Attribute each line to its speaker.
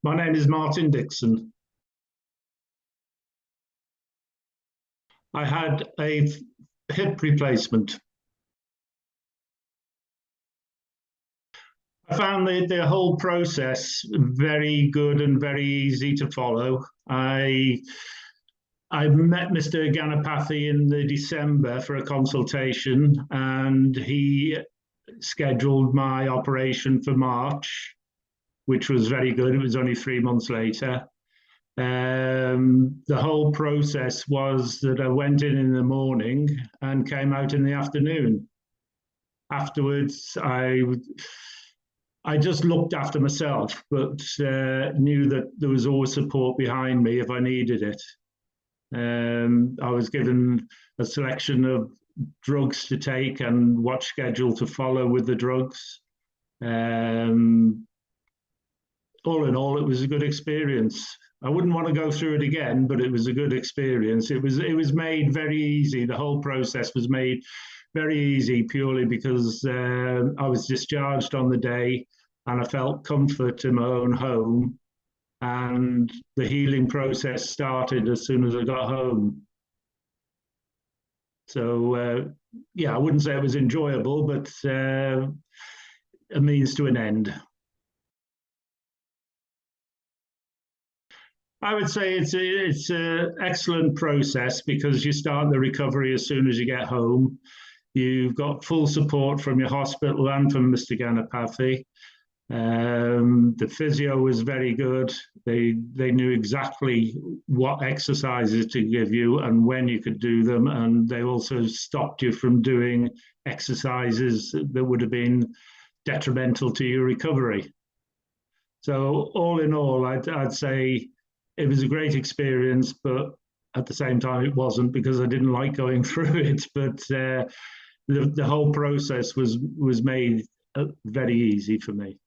Speaker 1: My name is Martin Dixon. I had a hip replacement. I found the whole process very good and very easy to follow. I met Mr Ganapathi in the December for a consultation, and he scheduled my operation for March, which was very good. It was only 3 months later. The whole process was that I went in the morning and came out in the afternoon. Afterwards, I just looked after myself, but knew that there was always support behind me if I needed it. I was given a selection of drugs to take and what schedule to follow with the drugs. All in all, it was a good experience. I wouldn't want to go through it again, but it was a good experience. It was made very easy. The whole process was made very easy purely because I was discharged on the day and I felt comfort in my own home, and the healing process started as soon as I got home. So yeah, I wouldn't say it was enjoyable, but a means to an end. I would say it's an excellent process because you start the recovery as soon as you get home. You've got full support from your hospital and from Mr Ganapathi. The physio was very good. They knew exactly what exercises to give you and when you could do them, and they also stopped you from doing exercises that would have been detrimental to your recovery. So all in all, I'd say it was a great experience, but at the same time, it wasn't, because I didn't like going through it. But the whole process was made very easy for me.